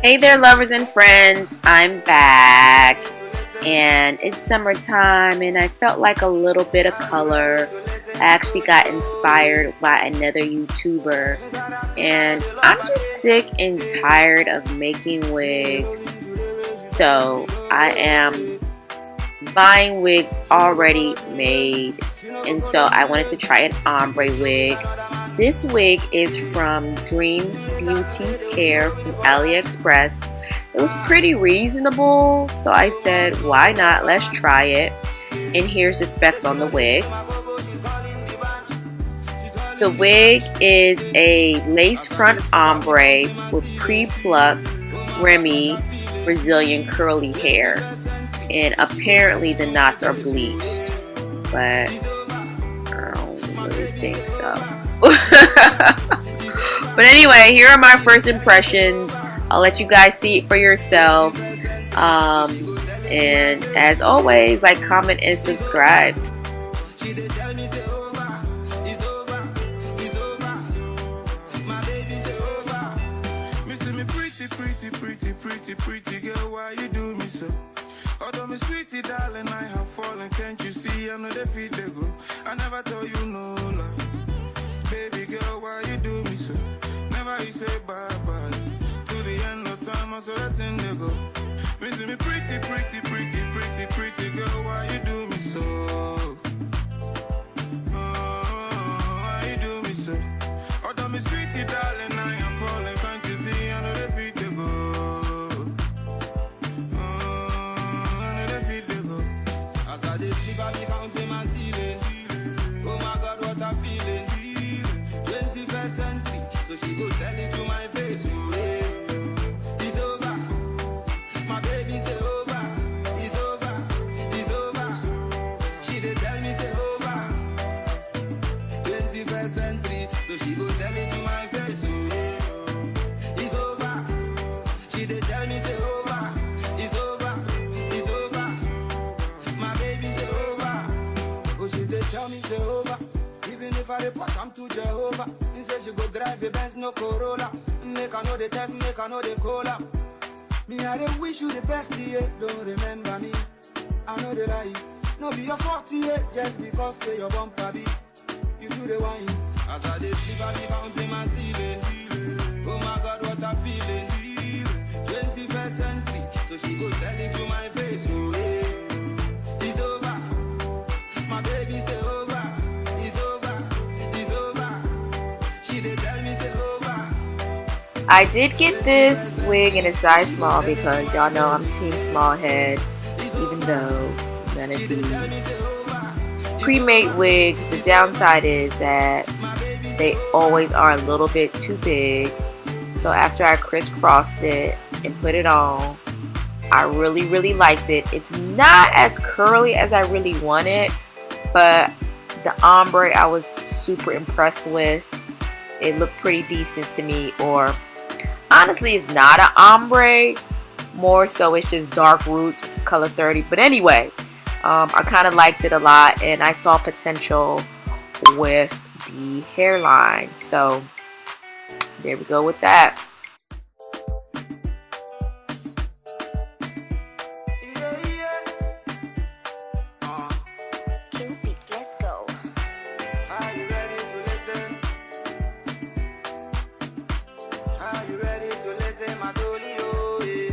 Hey there, lovers and friends, I'm back, and it's summertime and I felt like a little bit of color. I actually got inspired by another YouTuber, and I'm just sick and tired of making wigs, so I am buying wigs already made, and so I wanted to try an ombre wig. This wig is from Dream Beauty Hair from AliExpress. It was pretty reasonable, so I said, why not? Let's try it. And here's the specs on the wig. The wig is a lace front ombre with pre-plucked remy Brazilian curly hair. And apparently the knots are bleached, but I don't really think so. But anyway, here are my first impressions. I'll let you guys see it for yourself. And as always, like, comment, and subscribe. Pretty girl, why you do me so? Although me sweetie darling, I have fallen. Can't you see? I know they feel they go. I never tell you no lie. Baby girl, why you do me so? Never you say bye bye. To the end of time, I saw that thing they go. Me see me pretty girl, why you do me so? Why you do me so? Although me sweetie darling, I am falling. Can't you see? I know they feel they go. As I did sleep, I be counting my ceiling. Oh my God, what I'm feeling. 21st century, so she go tell it to my face. Oh, yeah. It's over. My baby say over. It's over. It's over. She did tell me say over. 21st century, so she go tell it to my face. Oh, yeah. It's over. She did tell me say over. It's over. It's over. My baby say over. Oh, she did tell me say over. Even if I report, I'm to Jehovah. He said she go drive a Benz, no Corolla. Make I know the test, make I know the cola. Me, I don't wish you the best, yeah. Don't remember me. I know the lie. No be your fault, yeah. Just because say your bumper be. You do the wine. As I did sleep, I be counting my ceiling. Oh my God, what I'm feeling. 21st century, so she go tell it to my face. Oh, yeah. It's over. My baby say over. It's over. It's over. She did tell me say over. I did get this wig in a size small because y'all know I'm team small head, even though none of these pre-made wigs, the downside is that they always are a little bit too big. So after I crisscrossed it and put it on, I really liked it. It's not as curly as I really wanted, but the ombre I was super impressed with. It looked pretty decent to me. Or honestly, it's not an ombre, more so it's just dark roots with color 30. But anyway, I kind of liked it a lot, and I saw potential with the hairline, so there we go with that. Are you ready to listen, my dolly? Oh, yeah.